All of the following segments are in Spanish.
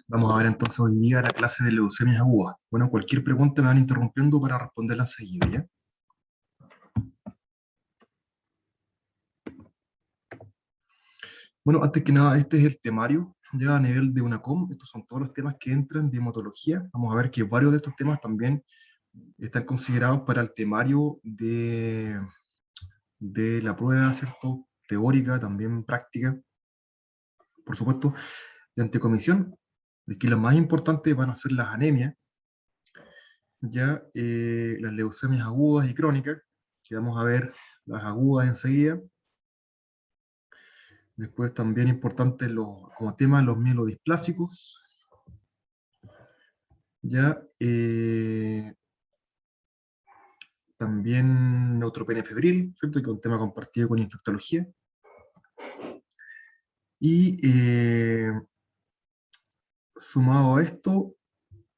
Vamos a ver entonces hoy día la clase de leucemias agudas. Bueno, cualquier pregunta me van interrumpiendo para responderla enseguida, ¿ya? Bueno, antes que nada, este es el temario, ya a nivel de UNACOM. Estos son todos los temas que entran de hematología. Vamos a ver que varios de estos temas también están considerados para el temario de la prueba, ¿cierto? Teórica, también práctica, por supuesto, de anticomisión. De que las más importantes van a ser las anemias, ya las leucemias agudas y crónicas, que vamos a ver las agudas enseguida. Después también importante como tema los mielodisplásicos, ya también neutropenia febril, ¿cierto? Que es un tema compartido con infectología. Y sumado a esto,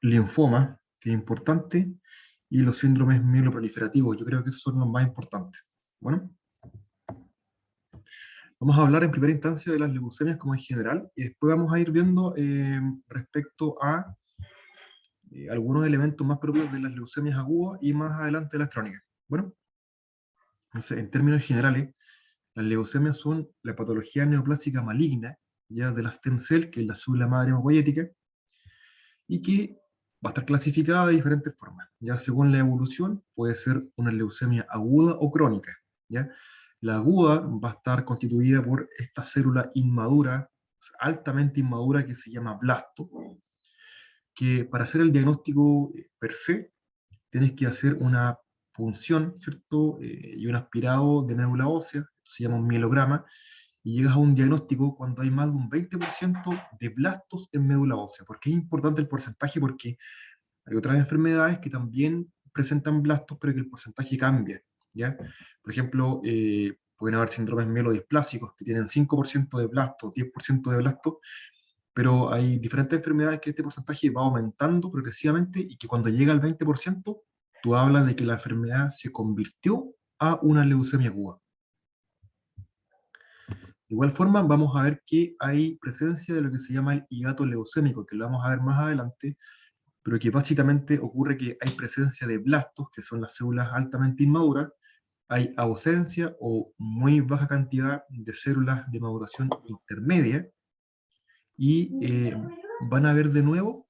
linfoma, que es importante, y los síndromes mieloproliferativos. Yo creo que esos son los más importantes. Bueno, vamos a hablar en primera instancia de las leucemias como en general, y después vamos a ir viendo respecto a algunos elementos más propios de las leucemias agudas y más adelante de las crónicas. Bueno, entonces, en términos generales, las leucemias son la patología neoplásica maligna ya de la stem cell, que es la célula madre hematopoyética, y que va a estar clasificada de diferentes formas. Ya según la evolución, puede ser una leucemia aguda o crónica. ¿Ya? La aguda va a estar constituida por esta célula inmadura, altamente inmadura, que se llama blasto, que para hacer el diagnóstico per se, tienes que hacer una punción, ¿cierto? Y un aspirado de médula ósea, se llama un mielograma, y llegas a un diagnóstico cuando hay más de un 20% de blastos en médula ósea. ¿Por qué es importante el porcentaje? Porque hay otras enfermedades que también presentan blastos, pero que el porcentaje cambia, ¿ya? Por ejemplo, pueden haber síndromes mielodisplásicos que tienen 5% de blastos, 10% de blastos, pero hay diferentes enfermedades que este porcentaje va aumentando progresivamente y que cuando llega al 20%, tú hablas de que la enfermedad se convirtió a una leucemia aguda. De igual forma, vamos a ver que hay presencia de lo que se llama el hiato leucémico, que lo vamos a ver más adelante, pero que básicamente ocurre que hay presencia de blastos, que son las células altamente inmaduras, hay ausencia o muy baja cantidad de células de maduración intermedia, y van a haber de nuevo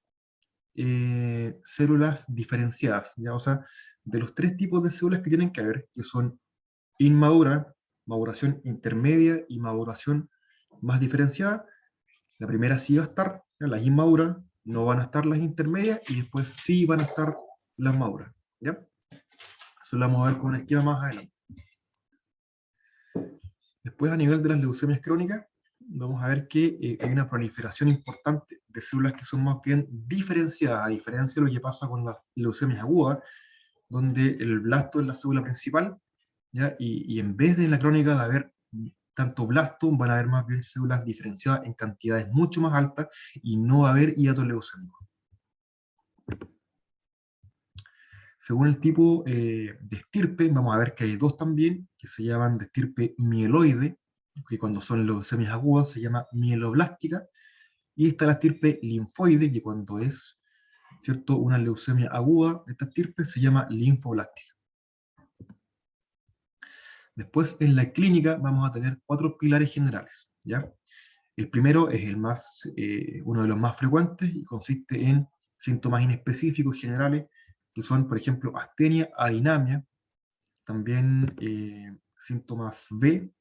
células diferenciadas, ¿ya? O sea, de los tres tipos de células que tienen que haber, que son inmadura, maduración intermedia y maduración más diferenciada, la primera sí va a estar, ¿ya? Las inmaduras, no van a estar las intermedias, y después sí van a estar las maduras, ¿ya? Eso lo vamos a ver con un esquema más adelante. Después, a nivel de las leucemias crónicas, vamos a ver que hay una proliferación importante de células que son más bien diferenciadas, a diferencia de lo que pasa con las leucemias agudas, donde el blasto es la célula principal, ¿ya? Y en vez de en la crónica de haber tanto blasto, van a haber más bien células diferenciadas en cantidades mucho más altas y no va a haber hiato leucémico. Según el tipo de estirpe, vamos a ver que hay dos también, que se llaman de estirpe mieloide, que cuando son leucemias agudas se llama mieloblástica, y está la estirpe linfoide, que cuando es, ¿cierto?, una leucemia aguda, esta estirpe se llama linfoblástica. Después, en la clínica, vamos a tener cuatro pilares generales, ¿ya? El primero es uno de los más frecuentes y consiste en síntomas inespecíficos generales, que son, por ejemplo, astenia, adinamia, también síntomas B,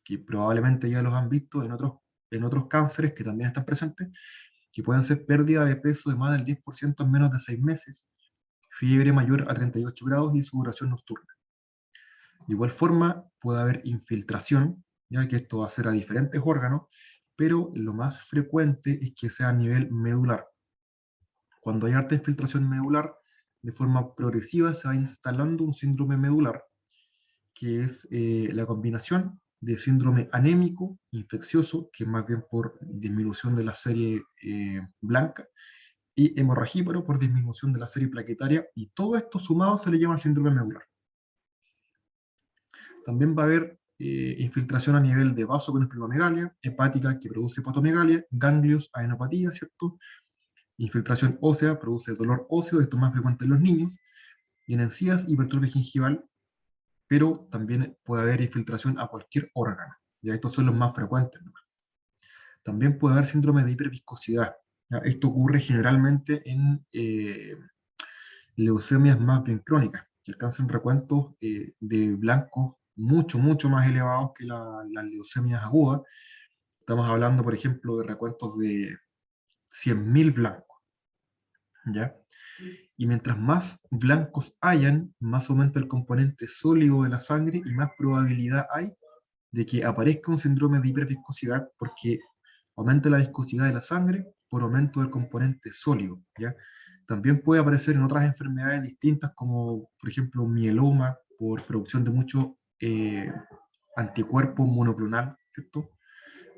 que probablemente ya los han visto en otros cánceres que también están presentes, que pueden ser pérdida de peso de más del 10% en menos de 6 meses, fiebre mayor a 38 grados y sudoración nocturna. De igual forma, puede haber infiltración, ya que esto va a ser a diferentes órganos, pero lo más frecuente es que sea a nivel medular. Cuando hay alta infiltración medular, de forma progresiva se va instalando un síndrome medular, que es la combinación de síndrome anémico, infeccioso, que es más bien por disminución de la serie blanca, y hemorragíparo por disminución de la serie plaquetaria, y todo esto sumado se le llama síndrome medular. También va a haber infiltración a nivel de vaso con esplenomegalia, hepática que produce hepatomegalia, ganglios, adenopatía, ¿cierto? Infiltración ósea produce dolor óseo, esto es más frecuente en los niños, y en encías, hipertrofia gingival, pero también puede haber infiltración a cualquier órgano. Ya estos son los más frecuentes, ¿no? También puede haber síndrome de hiperviscosidad. ¿Ya? Esto ocurre generalmente en leucemias más bien crónicas, que alcanzan recuentos de blancos mucho, mucho más elevados que las leucemias agudas. Estamos hablando, por ejemplo, de recuentos de 100.000 blancos, ¿ya? Y mientras más blancos hayan, más aumenta el componente sólido de la sangre y más probabilidad hay de que aparezca un síndrome de hiperviscosidad, porque aumenta la viscosidad de la sangre por aumento del componente sólido, ¿ya? También puede aparecer en otras enfermedades distintas, como por ejemplo mieloma, por producción de mucho anticuerpo monoclonal, ¿cierto?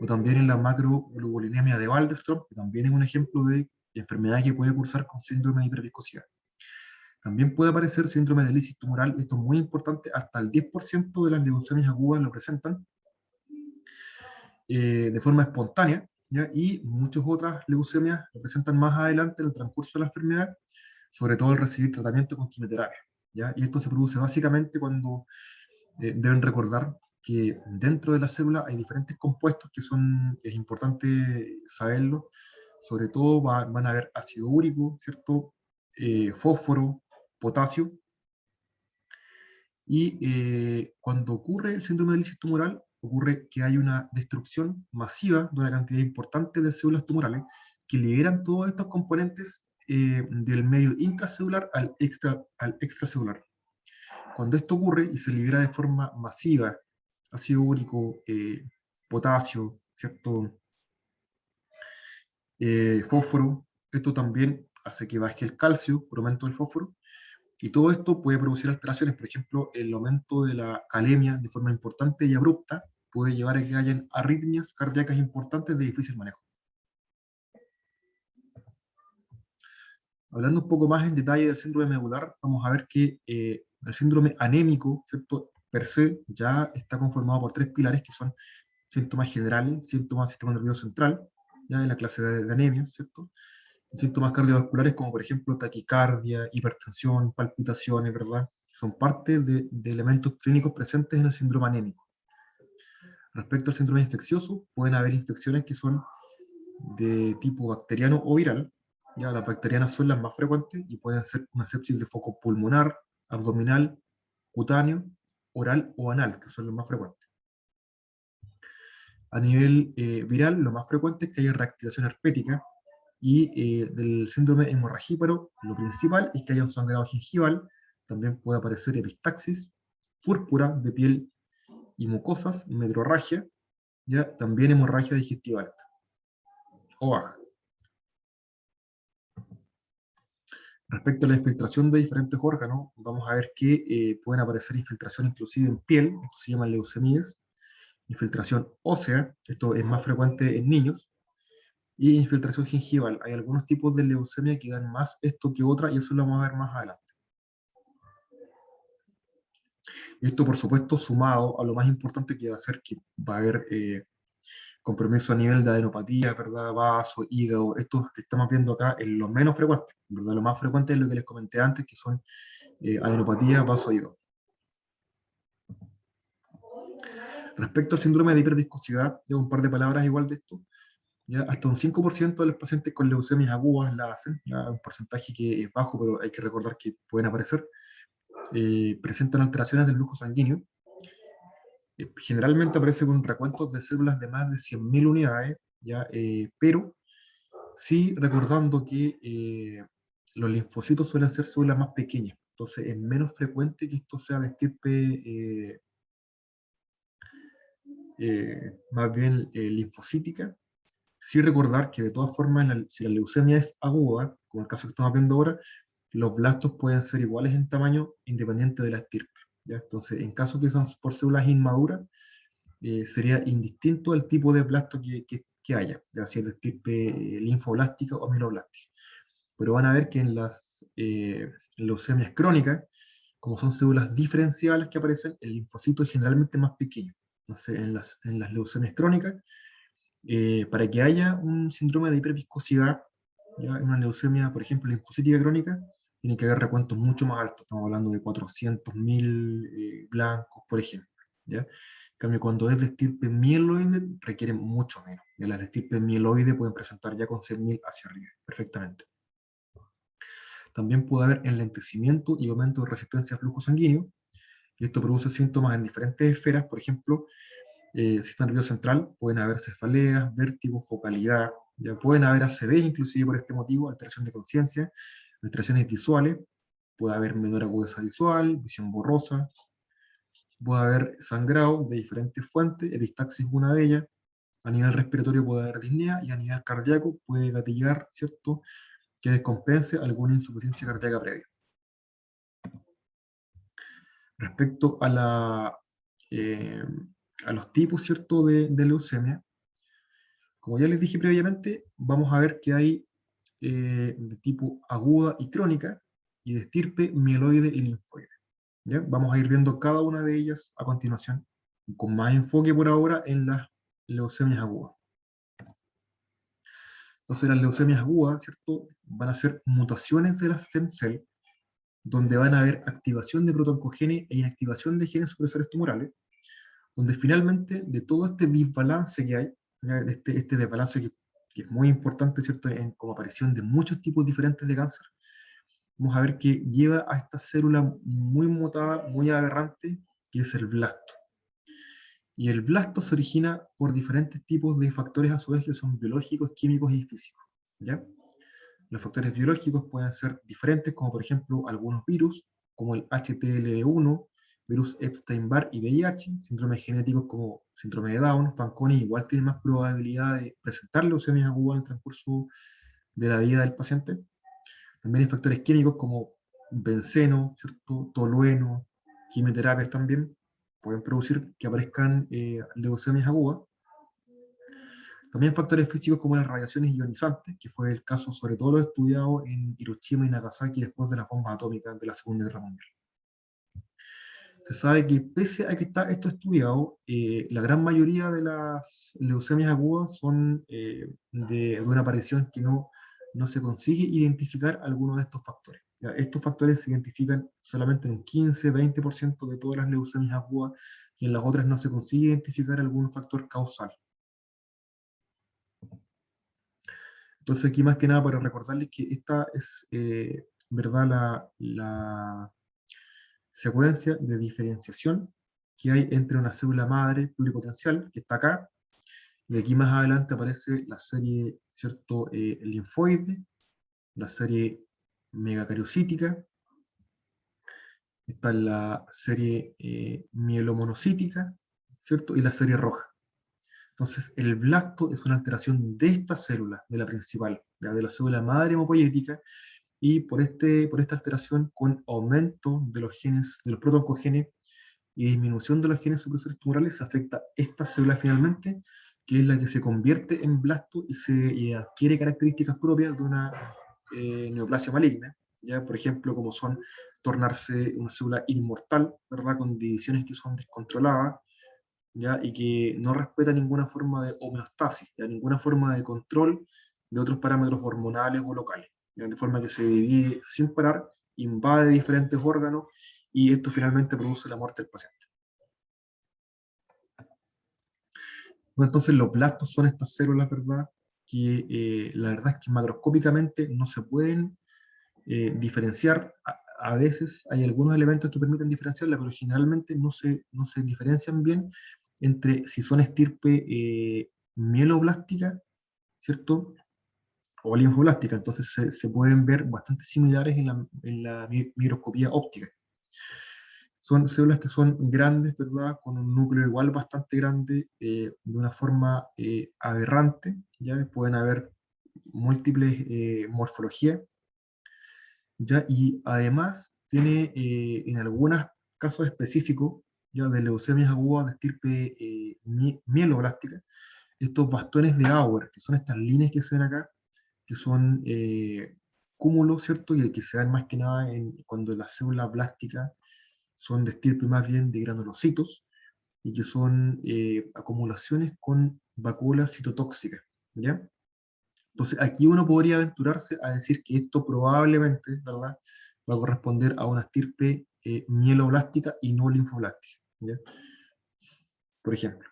O también en la macroglobulinemia de Waldenström, que también es un ejemplo de enfermedad que puede cursar con síndrome de hiperviscosidad. También puede aparecer síndrome de lisis tumoral, esto es muy importante, hasta el 10% de las leucemias agudas lo presentan de forma espontánea, ¿ya? Y muchas otras leucemias lo presentan más adelante en el transcurso de la enfermedad, sobre todo al recibir tratamiento con quimioterapia, ¿ya? Y esto se produce básicamente cuando deben recordar que dentro de la célula hay diferentes compuestos que son, es importante saberlo, sobre todo van a haber ácido úrico, ¿cierto? Fósforo, potasio, y cuando ocurre el síndrome de lisis tumoral, ocurre que hay una destrucción masiva de una cantidad importante de células tumorales que liberan todos estos componentes del medio intracelular al extracelular. Cuando esto ocurre y se libera de forma masiva ácido úrico, potasio, ¿cierto? Fósforo, esto también hace que baje el calcio por aumento del fósforo, y todo esto puede producir alteraciones, por ejemplo, el aumento de la calemia de forma importante y abrupta puede llevar a que hayan arritmias cardíacas importantes de difícil manejo. Hablando un poco más en detalle del síndrome medular, vamos a ver que el síndrome anémico, ¿cierto? Per se, ya está conformado por tres pilares que son síntomas generales, síntomas del sistema nervioso central, ya en la clase de anemias, ¿cierto? Síntomas cardiovasculares como por ejemplo taquicardia, hipertensión, palpitaciones, ¿verdad? Son parte de elementos clínicos presentes en el síndrome anémico. Respecto al síndrome infeccioso, pueden haber infecciones que son de tipo bacteriano o viral. Ya las bacterianas son las más frecuentes y pueden ser una sepsis de foco pulmonar, abdominal, cutáneo, oral o anal, que son los más frecuentes. A nivel viral, lo más frecuente es que haya reactivación herpética, y del síndrome hemorragíparo, lo principal es que haya un sangrado gingival, también puede aparecer epistaxis, púrpura de piel y mucosas, metrorragia, ya también hemorragia digestiva alta o baja. Respecto a la infiltración de diferentes órganos, vamos a ver que pueden aparecer infiltración inclusive en piel, esto se llama leucemías, infiltración ósea, esto es más frecuente en niños, y infiltración gingival. Hay algunos tipos de leucemia que dan más esto que otra, y eso lo vamos a ver más adelante. Esto, por supuesto, sumado a lo más importante que va a ser que va a haber compromiso a nivel de adenopatía, ¿verdad? Vaso, hígado. Estos que estamos viendo acá es lo menos frecuente, ¿verdad? Lo más frecuente es lo que les comenté antes, que son adenopatía, vaso, hígado. Respecto al síndrome de hiperviscosidad, tengo un par de palabras igual de esto. ¿Ya? Hasta un 5% de los pacientes con leucemias agudas la hacen, ¿ya? Un porcentaje que es bajo, pero hay que recordar que pueden aparecer. Presentan alteraciones del flujo sanguíneo. Generalmente aparece con recuentos de células de más de 100.000 unidades, ¿ya? Pero sí recordando que los linfocitos suelen ser células más pequeñas, entonces es menos frecuente que esto sea de estirpe más bien linfocítica. Sí recordar que de todas formas, si la leucemia es aguda, como el caso que estamos viendo ahora, los blastos pueden ser iguales en tamaño independiente de la estirpe, ¿ya? Entonces, en caso que sean por células inmaduras, sería indistinto el tipo de blasto que haya, ya sea de estirpe linfoblástica o mieloblástica. Pero van a ver que en las leucemias crónicas, como son células diferenciales que aparecen, el linfocito es generalmente más pequeño. no sé, en las leucemias crónicas, para que haya un síndrome de hiperviscosidad, ¿ya? En una leucemia, por ejemplo, linfocítica crónica, tiene que haber recuentos mucho más altos, estamos hablando de 400.000 blancos, por ejemplo, ¿ya? En cambio, cuando es de estirpe mieloide, requieren mucho menos. Ya las de estirpe mieloide pueden presentar ya con 100.000 hacia arriba, perfectamente. También puede haber enlentecimiento y aumento de resistencia a flujo sanguíneo, y esto produce síntomas en diferentes esferas, por ejemplo, sistema nervioso central, pueden haber cefaleas, vértigo, focalidad, ya pueden haber ACV inclusive por este motivo, alteración de conciencia, alteraciones visuales, puede haber menor agudeza visual, visión borrosa, puede haber sangrado de diferentes fuentes, epistaxis es una de ellas, a nivel respiratorio puede haber disnea y a nivel cardíaco puede gatillar, ¿cierto?, que descompense alguna insuficiencia cardíaca previa. Respecto eh, a los tipos, ¿cierto?, de leucemia, como ya les dije previamente, vamos a ver que hay de tipo aguda y crónica, y de estirpe mieloide y linfoide. ¿Ya? Vamos a ir viendo cada una de ellas a continuación, con más enfoque por ahora en las leucemias agudas. Entonces las leucemias agudas, ¿cierto?, van a ser mutaciones de las stem cell, donde van a haber activación de protoncogenes e inactivación de genes supresores tumorales, donde finalmente de todo este desbalance que hay, ¿ya? Este desbalance que es muy importante, ¿cierto?, como aparición de muchos tipos diferentes de cáncer, vamos a ver que lleva a esta célula muy mutada, muy aberrante, que es el blasto. Y el blasto se origina por diferentes tipos de factores a su vez que son biológicos, químicos y físicos, ¿ya? Los factores biológicos pueden ser diferentes, como por ejemplo algunos virus, como el HTLV1, virus Epstein-Barr y VIH, síndromes genéticos como síndrome de Down, Fanconi igual tiene más probabilidad de presentar leucemias agudas en el transcurso de la vida del paciente. También hay factores químicos como benceno, ¿cierto?, tolueno, quimioterapias también, pueden producir que aparezcan leucemias agudas. También factores físicos como las radiaciones ionizantes, que fue el caso sobre todo lo estudiado en Hiroshima y Nagasaki después de las bombas atómicas de la Segunda Guerra Mundial. Se sabe que pese a que está esto estudiado, la gran mayoría de las leucemias agudas son de una aparición que no se consigue identificar alguno de estos factores. ¿Ya? Estos factores se identifican solamente en un 15-20% de todas las leucemias agudas, y en las otras no se consigue identificar algún factor causal. Entonces aquí más que nada para recordarles que esta es, ¿verdad?, la secuencia de diferenciación que hay entre una célula madre pluripotencial, que está acá, y aquí más adelante aparece la serie, ¿cierto?, linfoide, la serie megacariocítica, está la serie mielomonocítica, ¿cierto?, y la serie roja. Entonces, el blasto es una alteración de esta célula, de la principal, ¿ya?, de la célula madre hemopoyética, y por esta alteración, con aumento de los genes, de los protoncogenes, y disminución de los genes supresores tumorales, se afecta esta célula finalmente, que es la que se convierte en blasto y adquiere características propias de una neoplasia maligna, ¿ya? Por ejemplo, como son tornarse una célula inmortal, ¿verdad?, con divisiones que son descontroladas, ¿ya?, y que no respeta ninguna forma de homeostasis, ¿ya?, ninguna forma de control de otros parámetros hormonales o locales, ¿ya?, de forma que se divide sin parar, invade diferentes órganos, y esto finalmente produce la muerte del paciente. Bueno, entonces los blastos son estas células, ¿verdad?, que la verdad es que macroscópicamente no se pueden diferenciar. A veces hay algunos elementos que permiten diferenciarla, pero generalmente no se diferencian bien entre si son estirpe mieloblástica, ¿cierto?, o linfoblástica. Entonces se pueden ver bastante similares en la microscopía óptica. Son células que son grandes, ¿verdad?, con un núcleo igual bastante grande, de una forma aberrante, ¿ya? Pueden haber múltiples morfologías, ¿ya? Y además tiene, en algunos casos específicos, ya de leucemias agudas de estirpe mieloblástica, estos bastones de Auer, que son estas líneas que se ven acá, que son cúmulos, ¿cierto? Y que se dan más que nada cuando las células blásticas son de estirpe más bien de granulocitos, y que son acumulaciones con vacuolas citotóxicas, ¿ya? Entonces, aquí uno podría aventurarse a decir que esto probablemente, ¿verdad?, va a corresponder a una estirpe mieloblástica y no linfoblástica, ¿ya? Por ejemplo.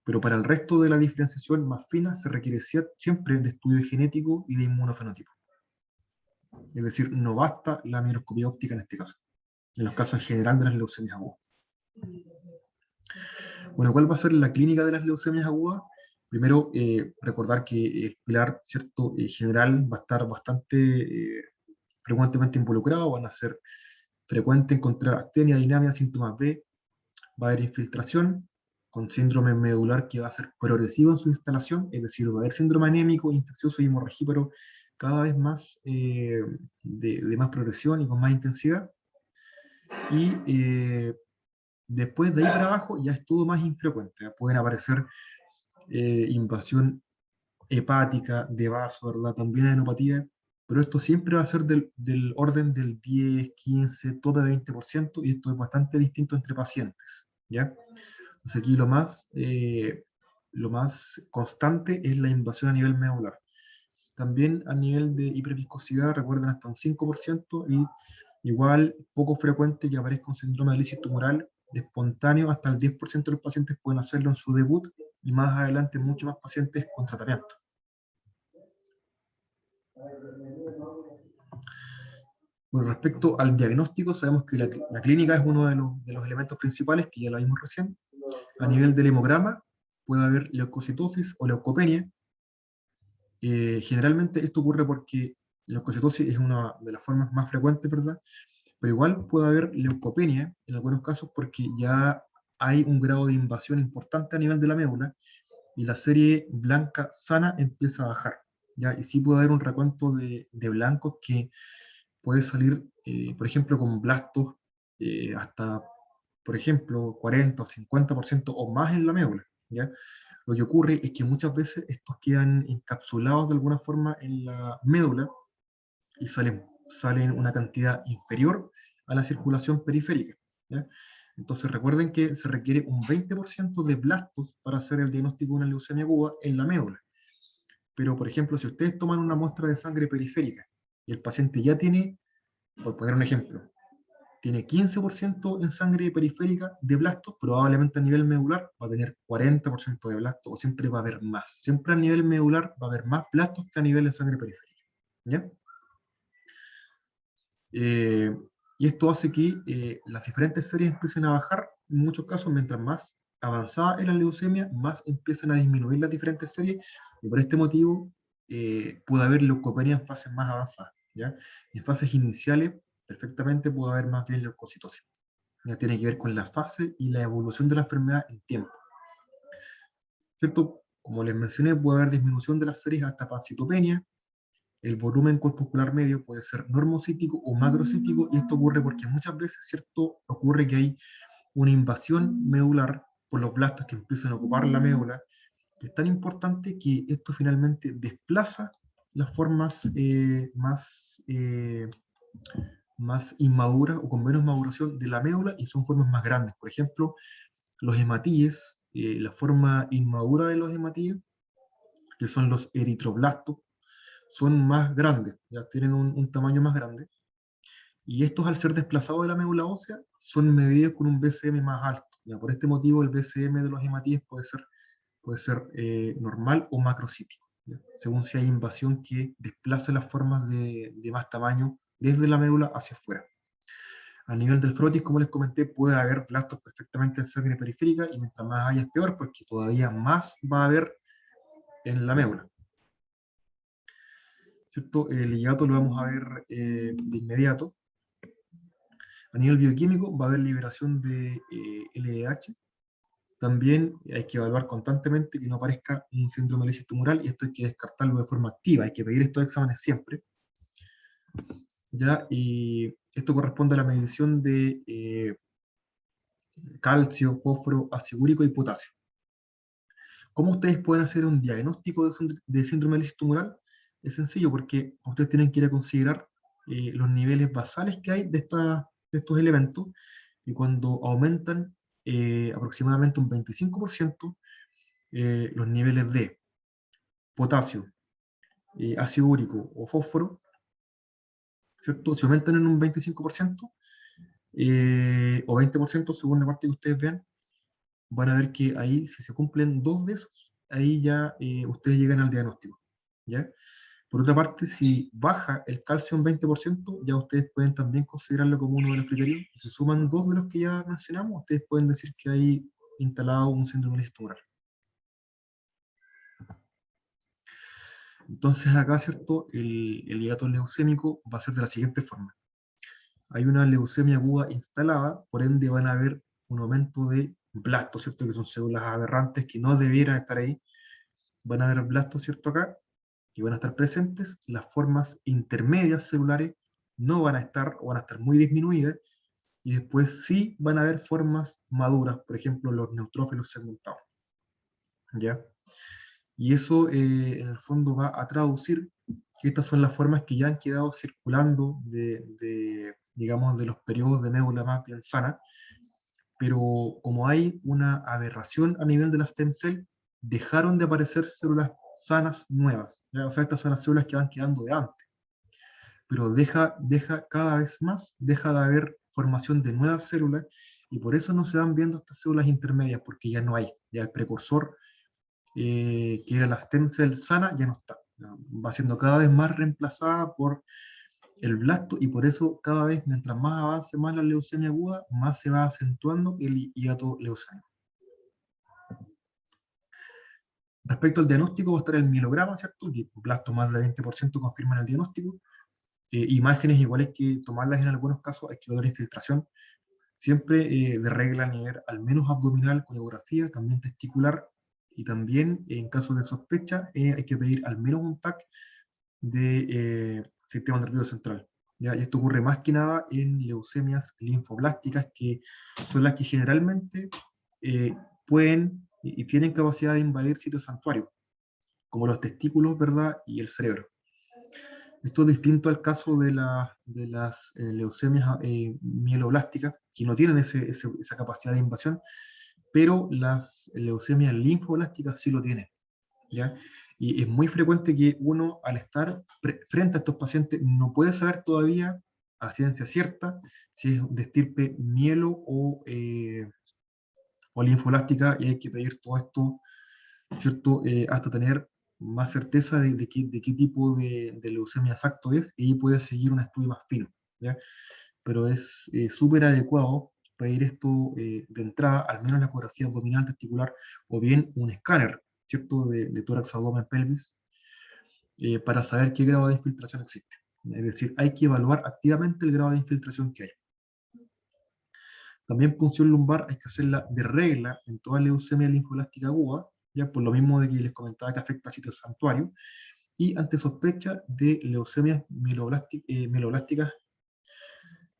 Pero para el resto de la diferenciación más fina se requiere siempre de estudio genético y de inmunofenotipo. Es decir, no basta la microscopía óptica en este caso, en los casos en general de las leucemias agudas. Bueno, ¿cuál va a ser la clínica de las leucemias agudas? Primero, recordar que el pilar, ¿cierto?, general va a estar bastante frecuentemente involucrado, van a ser frecuente encontrar actenia, dinámica, síntomas B, va a haber infiltración con síndrome medular que va a ser progresivo en su instalación, es decir, va a haber síndrome anémico, infeccioso y hemorragíparo cada vez más de más progresión y con más intensidad. Y después de ahí para abajo ya es todo más infrecuente. Pueden aparecer invasión hepática, de vaso, ¿verdad? También adenopatía, pero esto siempre va a ser del orden del 10, 15, tope 20%, y esto es bastante distinto entre pacientes, ¿ya? Entonces aquí lo más constante es la invasión a nivel medular. También a nivel de hiperviscosidad, recuerden, hasta un 5%, y igual poco frecuente que aparezca un síndrome de lisis tumoral de espontáneo, hasta el 10% de los pacientes pueden hacerlo en su debut, y más adelante muchos más pacientes con tratamiento. Bueno, respecto al diagnóstico, sabemos que la clínica es uno de los elementos principales, que ya lo vimos recién. A nivel del hemograma, puede haber leucocitosis o leucopenia. Generalmente esto ocurre porque la leucocitosis es una de las formas más frecuentes, ¿verdad? Pero igual puede haber leucopenia en algunos casos porque ya hay un grado de invasión importante a nivel de la médula y la serie blanca sana empieza a bajar, ¿ya? Y sí puede haber un recuento de blancos que puede salir, por ejemplo, con blastos hasta, por ejemplo, 40 o 50% o más en la médula, ¿ya? Lo que ocurre es que muchas veces estos quedan encapsulados de alguna forma en la médula y salen una cantidad inferior a la circulación periférica, ¿ya? Entonces recuerden que se requiere un 20% de blastos para hacer el diagnóstico de una leucemia aguda en la médula. Pero, por ejemplo, si ustedes toman una muestra de sangre periférica y el paciente ya tiene, por poner un ejemplo, tiene 15% en sangre periférica de blastos, probablemente a nivel medular va a tener 40% de blastos, o siempre va a haber más. Siempre a nivel medular va a haber más blastos que a nivel de sangre periférica, ¿ya? Eh, y esto hace que las diferentes series empiecen a bajar, en muchos casos, mientras más avanzada es la leucemia, más empiezan a disminuir las diferentes series, y por este motivo puede haber leucopenia en fases más avanzadas, ¿ya? En fases iniciales, perfectamente puede haber más bien leucocitosis. Ya tiene que ver con la fase y la evolución de la enfermedad en tiempo, ¿cierto? Como les mencioné, puede haber disminución de las series hasta pancitopenia. El volumen corpuscular medio puede ser normocítico o macrocítico, y esto ocurre porque muchas veces, ¿cierto?, ocurre que hay una invasión medular por los blastos que empiezan a ocupar la médula, que es tan importante que esto finalmente desplaza las formas más inmaduras o con menos maduración de la médula, y son formas más grandes. Por ejemplo, los hematíes, la forma inmadura de los hematíes, que son los eritroblastos, son más grandes, ya tienen un tamaño más grande, y estos, al ser desplazados de la médula ósea, son medidos con un BCM más alto. Ya, por este motivo el BCM de los hematíes puede ser normal o macrocítico, ¿ya? Según si hay invasión que desplace las formas de más tamaño desde la médula hacia afuera. A nivel del frotis, como les comenté, puede haber blastos perfectamente en sangre periférica, y mientras más haya es peor, porque todavía más va a haber en la médula, ¿cierto? El hiato lo vamos a ver de inmediato. A nivel bioquímico va a haber liberación de LDH. También hay que evaluar constantemente que no aparezca un síndrome de lisis tumoral, y esto hay que descartarlo de forma activa, hay que pedir estos exámenes siempre, ¿ya? Y esto corresponde a la medición de calcio, fósforo, ácido úrico y potasio. ¿Cómo ustedes pueden hacer un diagnóstico de síndrome de lisis tumoral? Es sencillo, porque ustedes tienen que ir a considerar los niveles basales que hay de estos elementos, y cuando aumentan aproximadamente un 25%, los niveles de potasio, ácido úrico o fósforo, ¿cierto? Se aumentan en un 25%, o 20% según la parte que ustedes vean, van a ver que ahí, si se cumplen dos de esos, ahí ya ustedes llegan al diagnóstico, ¿ya? Por otra parte, si baja el calcio un 20%, ya ustedes pueden también considerarlo como uno de los criterios. Si suman dos de los que ya mencionamos, ustedes pueden decir que hay instalado un síndrome tumoral. Entonces acá, ¿cierto? El hiato leucémico va a ser de la siguiente forma. Hay una leucemia aguda instalada, por ende van a haber un aumento de blastos, ¿cierto? Que son células aberrantes que no debieran estar ahí. Van a haber blastos, ¿cierto? Acá, que van a estar presentes. Las formas intermedias celulares no van a estar o van a estar muy disminuidas. Y después sí van a haber formas maduras, por ejemplo, los neutrófilos segmentados, ¿ya? Y eso en el fondo va a traducir que estas son las formas que ya han quedado circulando digamos, de los periodos de médula más bien sana, pero como hay una aberración a nivel de la stem cell, dejaron de aparecer células sanas nuevas, ¿ya? O sea, estas son las células que van quedando de antes, pero deja cada vez más, deja de haber formación de nuevas células, y por eso no se van viendo estas células intermedias, porque ya no hay, ya el precursor que era la stem cell sana, ya no está. Va siendo cada vez más reemplazada por el blasto, y por eso cada vez, mientras más avance más la leucemia aguda, más se va acentuando el hiato leucémico. Respecto al diagnóstico, va a estar el mielograma, ¿cierto? Que blasto más del 20% confirman el diagnóstico. Imágenes iguales que tomarlas en algunos casos, hay que ver infiltración. Siempre de regla a nivel al menos abdominal, con ecografía, también testicular, y también en caso de sospecha hay que pedir al menos un TAC de sistema nervioso central, ¿ya? Y esto ocurre más que nada en leucemias linfoblásticas, que son las que generalmente pueden y tienen capacidad de invadir sitios santuarios, como los testículos, ¿verdad? Y el cerebro. Esto es distinto al caso de las leucemias mieloblásticas, que no tienen esa capacidad de invasión, pero las leucemias linfoblásticas sí lo tienen, ¿ya? Y es muy frecuente que uno, al estar frente a estos pacientes, no puede saber todavía a ciencia cierta si es de estirpe mielo o linfoblástica, y hay que pedir todo esto, ¿cierto? Hasta tener más certeza de qué tipo de leucemia exacto es, y ahí puede seguir un estudio más fino, ¿ya? Pero es súper adecuado pedir esto de entrada, al menos la ecografía abdominal testicular, o bien un escáner, ¿cierto? De tórax, abdomen, pelvis, para saber qué grado de infiltración existe. Es decir, hay que evaluar activamente el grado de infiltración que hay. También punción lumbar hay que hacerla de regla en toda leucemia linfoblástica aguda, ya por lo mismo de que les comentaba que afecta a sitios santuarios, y ante sospecha de leucemias mieloblásticas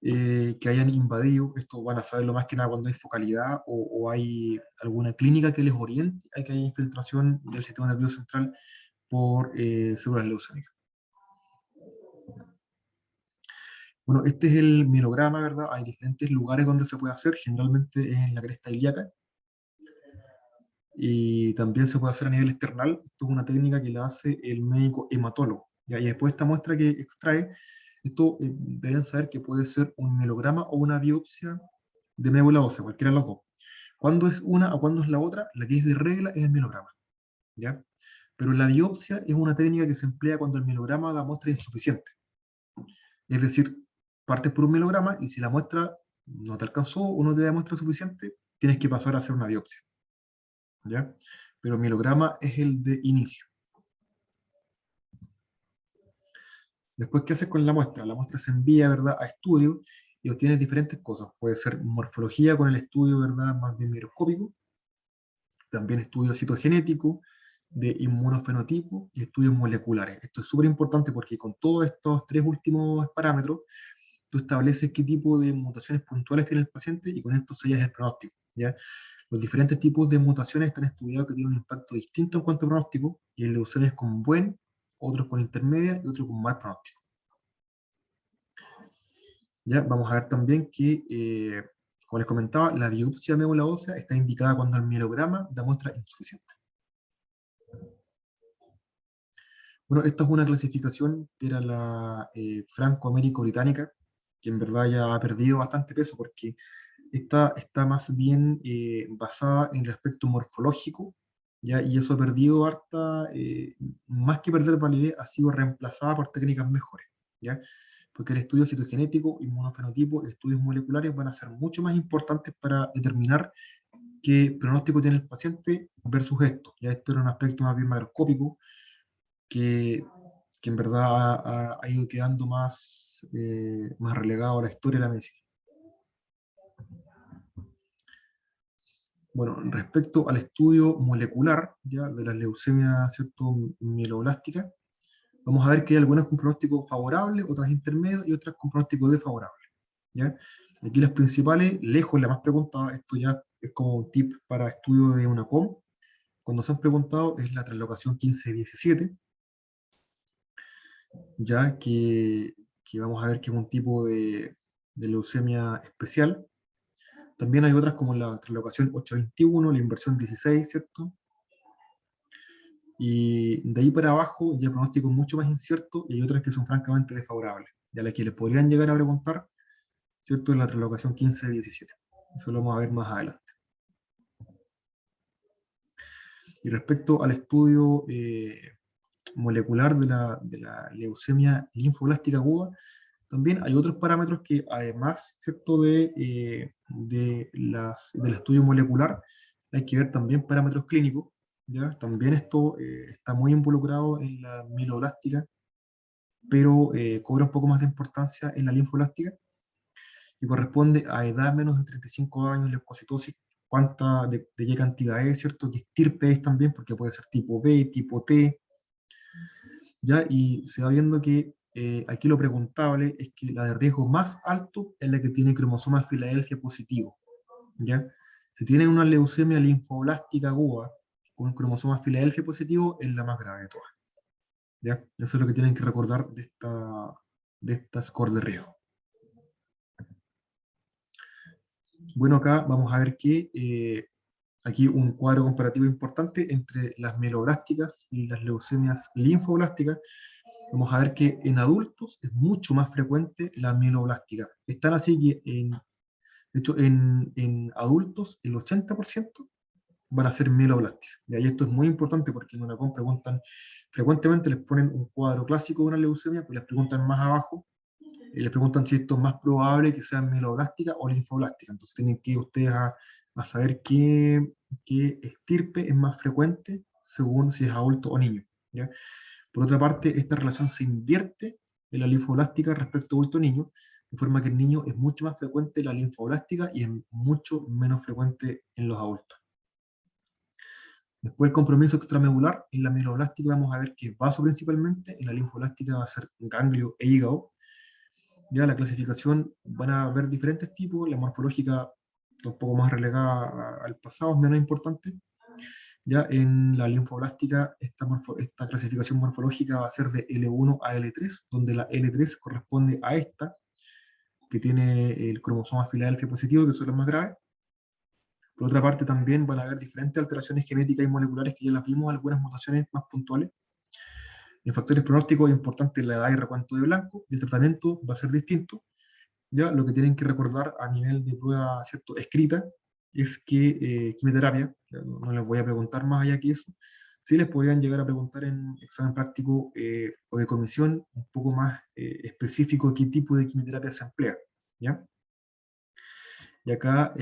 que hayan invadido. Esto van a saberlo más que nada cuando hay focalidad o hay alguna clínica que les oriente a que haya infiltración del sistema nervioso central por células leucémicas. Bueno, este es el mielograma, ¿verdad? Hay diferentes lugares donde se puede hacer, generalmente en la cresta ilíaca, y también se puede hacer a nivel external. Esto es una técnica que la hace el médico hematólogo, ¿ya? Y después esta muestra que extrae, esto deben saber que puede ser un mielograma o una biopsia de médula ósea, cualquiera de las dos. ¿Cuándo es una o cuándo es la otra? La que es de regla es el mielograma, ¿ya? Pero la biopsia es una técnica que se emplea cuando el mielograma da muestra insuficiente. Es decir, partes por un mielograma, y si la muestra no te alcanzó o no te da muestra suficiente, tienes que pasar a hacer una biopsia, ¿ya? Pero el mielograma es el de inicio. Después, ¿qué haces con la muestra? La muestra se envía, ¿verdad?, a estudio, y obtienes diferentes cosas. Puede ser morfología con el estudio, ¿verdad?, más bien microscópico, también estudio citogenético, de inmunofenotipo y estudios moleculares. Esto es súper importante porque con todos estos tres últimos parámetros, tú estableces qué tipo de mutaciones puntuales tiene el paciente, y con esto sellas el pronóstico, ¿ya? Los diferentes tipos de mutaciones están estudiados que tienen un impacto distinto en cuanto a pronóstico, y en leucemias con buen, otros con intermedia y otros con mal pronóstico. ¿Ya? Vamos a ver también que Como les comentaba, la biopsia de médula ósea está indicada cuando el mielograma da muestra insuficiente. Bueno, esta es una clasificación que era la franco-américo-británica, que en verdad ya ha perdido bastante peso porque esta está más bien basada en el aspecto morfológico, ¿ya? Y eso ha perdido harta, más que perder validez, ha sido reemplazada por técnicas mejores, ¿ya? Porque el estudio citogenético, inmunofenotipo, estudios moleculares van a ser mucho más importantes para determinar qué pronóstico tiene el paciente versus esto. Ya esto era un aspecto más bien macroscópico que, que en verdad ha ido quedando más, más relegado a la historia de la medicina. Bueno, respecto al estudio molecular ¿ya? De las leucemias, ¿cierto? Mieloblásticas, vamos a ver que hay algunas con pronóstico favorable, otras intermedios y otras con pronóstico desfavorable. ¿Ya? Aquí las principales, lejos la más preguntada, esto ya es como un tip para estudio de una COM, cuando se han preguntado es la translocación 15-17, ya que vamos a ver que es un tipo de leucemia especial. También hay otras como la translocación 8-21, la inversión 16, ¿cierto? Y de ahí para abajo ya el pronóstico es mucho más incierto y hay otras que son francamente desfavorables. Ya las que le podrían llegar a preguntar, ¿cierto? Es la translocación 15-17. Eso lo vamos a ver más adelante. Y respecto al estudio molecular de la leucemia linfoblástica aguda, también hay otros parámetros que además, ¿cierto? Del estudio molecular, hay que ver también parámetros clínicos, ¿ya? También esto está muy involucrado en la mieloblástica, pero cobra un poco más de importancia en la linfoblástica, y corresponde a edad menos de 35 años, leucocitosis, de qué cantidad es, ¿cierto? ¿Qué estirpe es también? Porque puede ser tipo B, tipo T, ¿ya? Y se va viendo que aquí lo preguntable es que la de riesgo más alto es la que tiene cromosoma Filadelfia positivo, ¿ya? Si tienen una leucemia linfoblástica aguda con cromosoma Filadelfia positivo, es la más grave de todas, ¿ya? Eso es lo que tienen que recordar de esta score de riesgo. Bueno, acá vamos a ver que aquí un cuadro comparativo importante entre las mieloblásticas y las leucemias linfoblásticas. Vamos a ver que en adultos es mucho más frecuente la mieloblástica. Están así que, de hecho, en adultos el 80% van a ser mieloblásticas. Y ahí esto es muy importante porque en una COM preguntan, frecuentemente les ponen un cuadro clásico de una leucemia, pues les preguntan más abajo, y les preguntan si esto es más probable que sea mieloblástica o linfoblástica. Entonces tienen que ir ustedes a saber qué estirpe es más frecuente según si es adulto o niño, ¿ya? Por otra parte, esta relación se invierte en la linfoblástica respecto a adulto o niño, de forma que en niño es mucho más frecuente la linfoblástica y es mucho menos frecuente en los adultos. Después el compromiso extramedular, en la mieloblástica vamos a ver que es vaso principalmente, en la linfoblástica va a ser ganglio e hígado. Ya la clasificación van a haber diferentes tipos, la morfológica un poco más relegada al pasado, es menos importante. Ya en la linfoblástica, esta clasificación morfológica va a ser de L1 a L3, donde la L3 corresponde a esta, que tiene el cromosoma Filadelfia positivo, que son las más graves. Por otra parte, también van a haber diferentes alteraciones genéticas y moleculares que ya las vimos, algunas mutaciones más puntuales. En factores pronósticos es importante la edad y recuento de blanco, y el tratamiento va a ser distinto. Ya lo que tienen que recordar a nivel de prueba, ¿cierto?, escrita, es que quimioterapia, no les voy a preguntar más allá que eso, sí les podrían llegar a preguntar en examen práctico o de comisión un poco más específico qué tipo de quimioterapia se emplea, ¿ya? Y acá,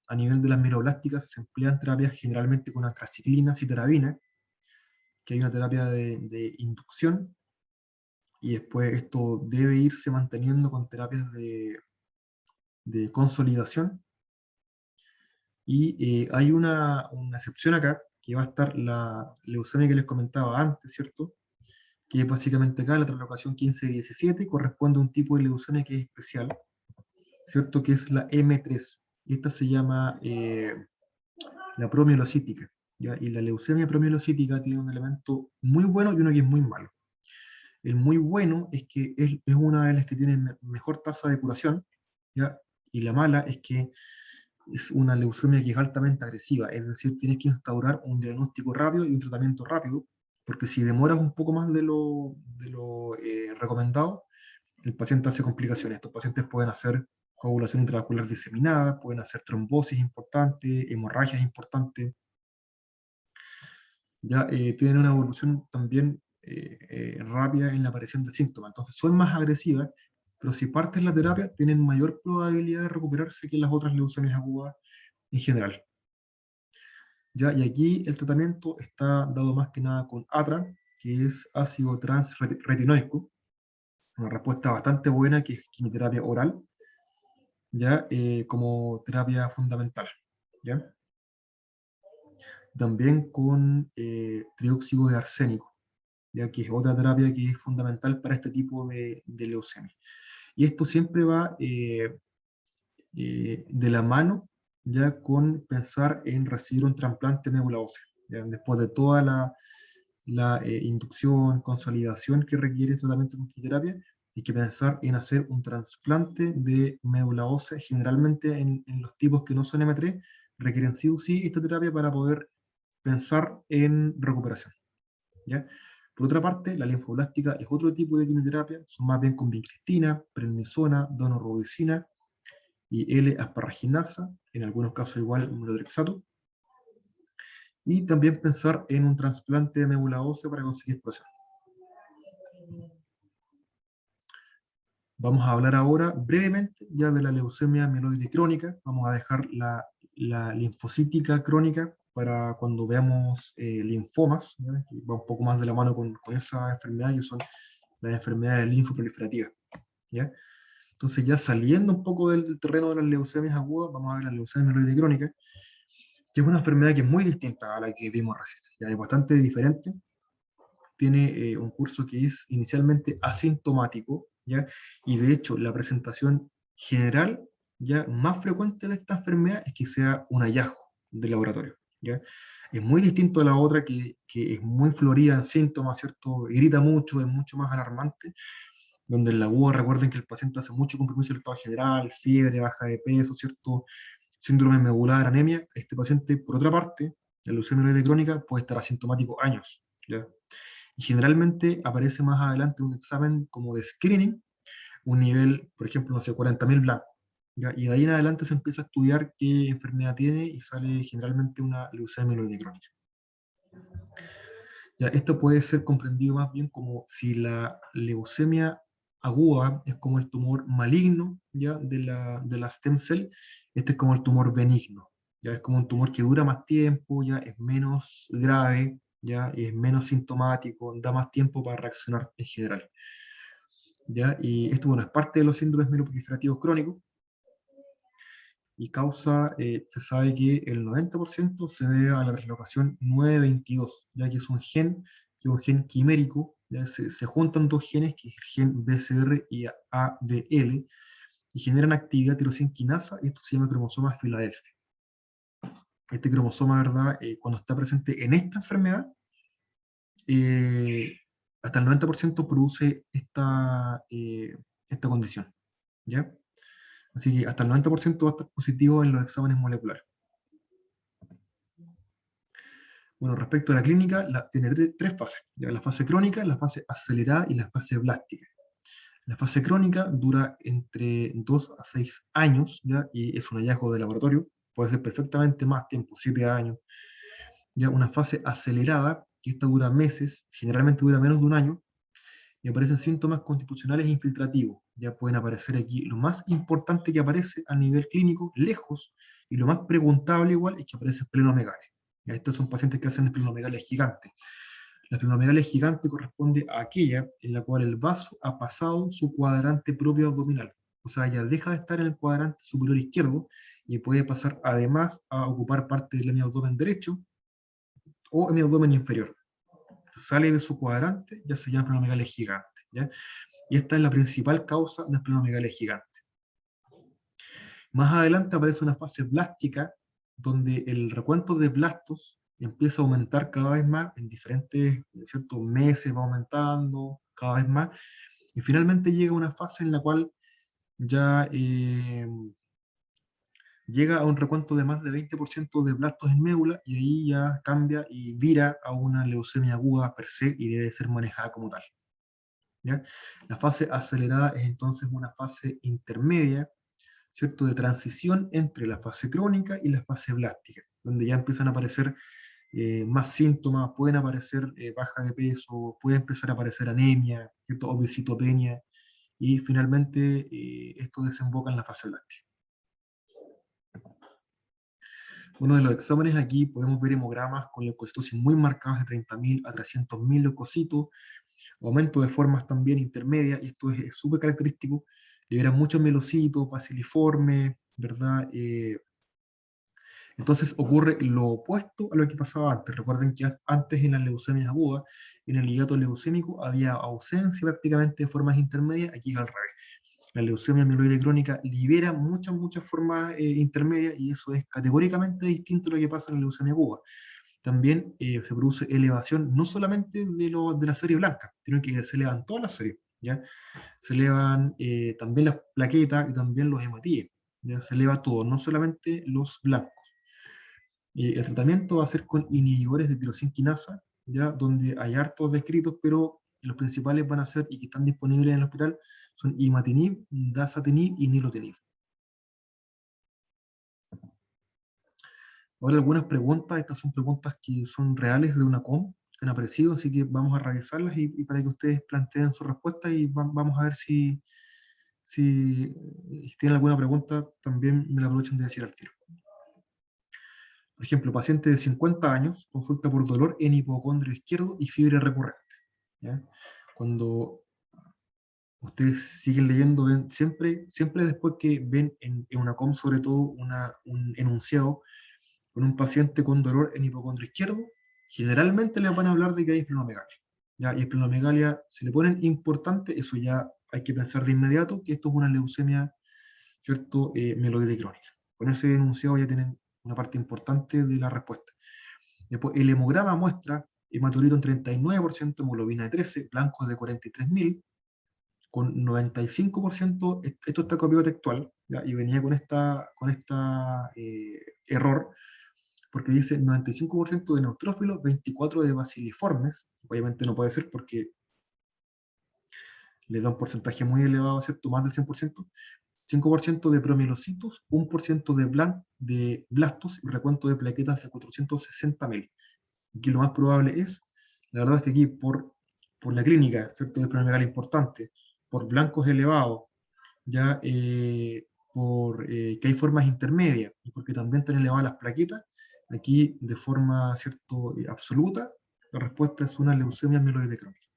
a nivel de las mieloblásticas, se emplean terapias generalmente con antraciclina, citarabina, que hay una terapia de inducción, y después esto debe irse manteniendo con terapias de consolidación. Y hay una excepción acá, que va a estar la leucemia que les comentaba antes, ¿cierto? Que es básicamente acá la translocación 15-17, corresponde a un tipo de leucemia que es especial, ¿cierto? Que es la M3. Y esta se llama la promielocítica, ¿ya? Y la leucemia promielocítica tiene un elemento muy bueno y uno que es muy malo. El muy bueno es que es una de las que tiene mejor tasa de curación, ¿ya? Y la mala es que es una leucemia que es altamente agresiva, es decir, tienes que instaurar un diagnóstico rápido y un tratamiento rápido, porque si demoras un poco más de lo recomendado, el paciente hace complicaciones. Estos pacientes pueden hacer coagulación intravascular diseminada, pueden hacer trombosis importantes, hemorragias importantes, ya tienen una evolución también rápida en la aparición de síntomas. Entonces son más agresivas, pero si partes la terapia, tienen mayor probabilidad de recuperarse que las otras leucemias agudas en general. ¿Ya? Y aquí el tratamiento está dado más que nada con ATRA, que es ácido transretinoico, una respuesta bastante buena, que es quimioterapia oral, ¿ya? Como terapia fundamental. ¿Ya? También con trióxido de arsénico, ya que es otra terapia que es fundamental para este tipo de leucemia. Y esto siempre va de la mano ya con pensar en recibir un trasplante de médula ósea, ¿ya? Después de toda la inducción, consolidación que requiere el tratamiento con quimioterapia, hay que pensar en hacer un trasplante de médula ósea. Generalmente en los tipos que no son M3 requieren sí o sí esta terapia para poder pensar en recuperación, ¿ya? Por otra parte, la linfoblástica es otro tipo de quimioterapia, son más bien con vincristina, prednisona, daunorubicina y L-asparraginasa, en algunos casos igual methotrexato, y también pensar en un trasplante de médula ósea para conseguir expresión. Vamos a hablar ahora brevemente ya de la leucemia mieloide crónica. Vamos a dejar la linfocítica crónica para cuando veamos linfomas, ¿ya? Que va un poco más de la mano con esa enfermedad, que son las enfermedades linfoproliferativas, ¿ya? Entonces, ya saliendo un poco del terreno de las leucemias agudas, vamos a ver la leucemia mieloide crónica, que es una enfermedad que es muy distinta a la que vimos recién. Ya es bastante diferente, tiene un curso que es inicialmente asintomático, ¿ya? Y de hecho la presentación general ya más frecuente de esta enfermedad es que sea un hallazgo de laboratorio, ¿ya? Es muy distinto a la otra que es muy florida en síntomas, ¿cierto? Grita mucho, es mucho más alarmante, donde en la UA recuerden que el paciente hace mucho compromiso del estado general, fiebre, baja de peso, ¿cierto? Síndrome medular, anemia. Este paciente, por otra parte, la leucemia mieloide crónica puede estar asintomático años, ¿ya? Y generalmente aparece más adelante un examen como de screening, un nivel, por ejemplo, no sé, 40.000 blancos. ¿Ya? Y de ahí en adelante se empieza a estudiar qué enfermedad tiene y sale generalmente una leucemia mieloide crónica. Ya, esto puede ser comprendido más bien como si la leucemia aguda es como el tumor maligno, ¿ya? De la stem cell, este es como el tumor benigno, ya es como un tumor que dura más tiempo, ya es menos grave, ya es menos sintomático, da más tiempo para reaccionar en general, ya. Y esto, bueno, es parte de los síndromes mieloproliferativos crónicos y causa, se sabe que el 90% se debe a la translocación 922, ya que que es un gen quimérico, ya se juntan dos genes, que es el gen BCR y ABL, y generan actividad tirosinquinasa, y esto se llama cromosoma Filadelfia. Este cromosoma, ¿verdad? Cuando está presente en esta enfermedad, eh, hasta el 90% produce esta condición, ¿ya? Así que hasta el 90% va a estar positivo en los exámenes moleculares. Bueno, respecto a la clínica, tiene tres fases, ¿ya? La fase crónica, la fase acelerada y la fase blástica. La fase crónica dura entre 2 a 6 años, ¿ya? Y es un hallazgo de laboratorio, puede ser perfectamente más tiempo, 7 años. Ya una fase acelerada, que esta dura meses, generalmente dura menos de un año, y aparecen síntomas constitucionales e infiltrativos. Ya pueden aparecer aquí. Lo más importante que aparece a nivel clínico, lejos, y lo más preguntable igual, es que aparece esplenomegalia. Ya, estos son pacientes que hacen esplenomegalia gigante. La esplenomegalia gigante corresponde a aquella en la cual el vaso ha pasado su cuadrante propio abdominal. O sea, ya deja de estar en el cuadrante superior izquierdo y puede pasar además a ocupar parte del mi abdomen derecho o mi abdomen inferior. Sale de su cuadrante, ya se llama esplenomegalia gigante, ¿ya? Y esta es la principal causa de esplenomegalia gigante. Más adelante aparece una fase blástica, donde el recuento de blastos empieza a aumentar cada vez más, en diferentes, ciertos meses va aumentando cada vez más, y finalmente llega una fase en la cual ya llega a un recuento de más de 20% de blastos en médula y ahí ya cambia y vira a una leucemia aguda per se y debe ser manejada como tal. ¿Ya? La fase acelerada es entonces una fase intermedia, ¿cierto?, de transición entre la fase crónica y la fase blástica, donde ya empiezan a aparecer más síntomas, pueden aparecer baja de peso, puede empezar a aparecer anemia, ¿cierto?, obesitopenia, y finalmente esto desemboca en la fase blástica. Uno de los exámenes aquí podemos ver hemogramas con leucocitosis muy marcadas de 30.000 a 300.000 leucocitos, aumento de formas también intermedias, y esto es súper característico, liberan muchos mielocitos, baciliformes, ¿verdad? Entonces ocurre lo opuesto a lo que pasaba antes. Recuerden que antes en las leucemias agudas, en el hiato leucémico, había ausencia prácticamente de formas intermedias, aquí es al revés. La leucemia mieloide crónica libera muchas formas intermedias y eso es categóricamente distinto a lo que pasa en la leucemia aguda. También se produce elevación no solamente de la serie blanca, sino que se elevan todas las series, ¿ya? Se elevan también las plaquetas y también los hematíes, ¿ya? Se eleva todo, no solamente los blancos. El tratamiento va a ser con inhibidores de tirosina quinasa, ¿ya? Donde hay hartos descritos, pero los principales van a ser, y que están disponibles en el hospital, son imatinib, dasatinib y nilotinib. Ahora algunas preguntas, estas son preguntas que son reales de una com, que han aparecido, así que vamos a revisarlas y para que ustedes planteen su respuesta y vamos a ver si tienen alguna pregunta, también me la aprovechen de decir al tiro. Por ejemplo, paciente de 50 años, consulta por dolor en hipocondrio izquierdo y fiebre recurrente, ¿ya? Cuando ustedes siguen leyendo, ven, siempre después que ven en una com, sobre todo un enunciado con un paciente con dolor en hipocondrio izquierdo, generalmente les van a hablar de que hay esplenomegalia, ¿ya? Y esplenomegalia, si le ponen importante, eso ya hay que pensar de inmediato que esto es una leucemia, ¿cierto?, mieloide crónica. Con ese enunciado ya tienen una parte importante de la respuesta. Después, el hemograma muestra hematolito en 39%, hemoglobina de 13, blancos de 43.000, con 95%, esto está copiado textual, ¿ya? Y venía con esta error, porque dice 95% de neutrófilos, 24% de baciliformes, obviamente no puede ser porque le da un porcentaje muy elevado, ¿cierto?, más del 100%, 5% de promielocitos, 1% de blastos y recuento de plaquetas de 460.000. Aquí lo más probable es, la verdad es que aquí por la clínica, ¿cierto?, de promegalia importante, por blancos elevados, ya por que hay formas intermedias y porque también están elevadas las plaquetas, aquí de forma, ¿cierto?, absoluta, la respuesta es una leucemia mieloide crónica.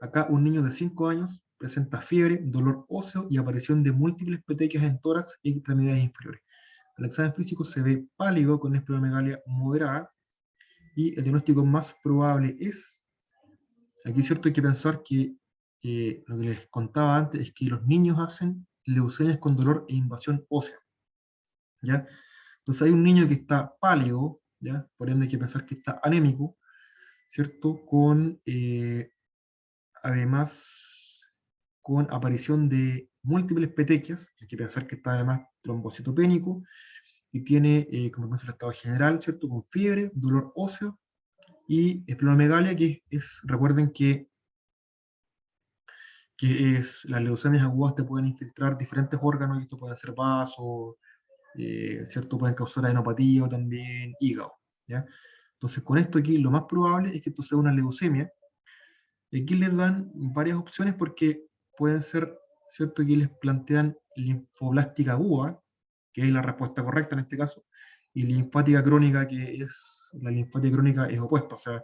Acá un niño de 5 años presenta fiebre, dolor óseo y aparición de múltiples petequias en tórax y extremidades inferiores. El examen físico se ve pálido con esplenomegalia moderada y el diagnóstico más probable es, aquí es cierto, hay que pensar que lo que les contaba antes es que los niños hacen leucemias con dolor e invasión ósea, ¿ya? Entonces hay un niño que está pálido, ¿ya? Por ende hay que pensar que está anémico, ¿cierto? Además, con aparición de múltiples petequias, hay que pensar que está además trombocitopénico, y tiene, como vemos, el estado general, ¿cierto?, con fiebre, dolor óseo, y esplenomegalia, recuerden que las leucemias agudas te pueden infiltrar diferentes órganos, y esto pueden ser vasos, ¿cierto? Pueden causar adenopatía o también hígado, ¿ya? Entonces, con esto aquí, lo más probable es que esto sea una leucemia. Y aquí les dan varias opciones porque pueden ser, ¿cierto? Aquí les plantean linfoblástica aguda, que es la respuesta correcta en este caso, y linfática crónica, la linfática crónica es opuesta, o sea,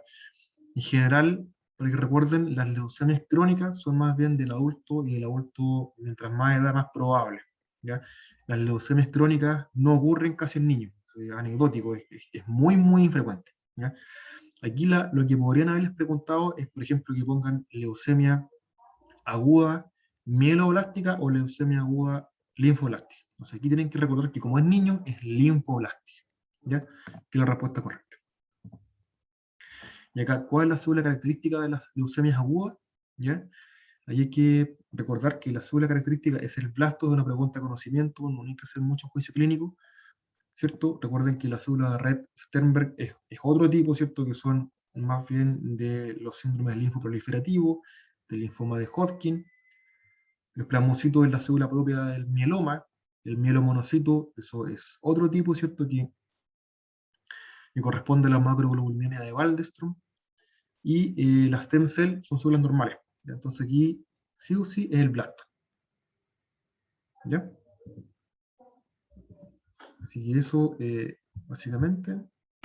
en general, para que recuerden, las leucemias crónicas son más bien del adulto, y el adulto, mientras más edad, más probable, ¿ya? Las leucemias crónicas no ocurren casi en niños, es anecdótico, es muy infrecuente, ¿ya? Aquí lo que podrían haberles preguntado es, por ejemplo, que pongan leucemia aguda mieloblástica o leucemia aguda linfoblástica. Entonces aquí tienen que recordar que como es niño, es linfoblástica, ¿ya? Que es la respuesta correcta. Y acá, ¿cuál es la segunda característica de las leucemias agudas? ¿Ya? Ahí hay que recordar que la célula característica es el blasto de una pregunta de conocimiento, no hay que hacer mucho juicio clínico, ¿cierto? Recuerden que la célula de red Sternberg es otro tipo, ¿cierto? Que son más bien de los síndromes del linfoproliferativo, del linfoma de Hodgkin. El plasmocito es la célula propia del mieloma, el mielomonocito, eso es otro tipo, ¿cierto? Que corresponde a la macroglobulinemia de Waldenström. Y las stem cell son células normales. ¿Ya? Entonces aquí sí o sí es el blasto. ¿Ya? Así que eso, básicamente,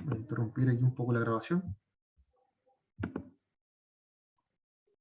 voy a interrumpir aquí un poco la grabación.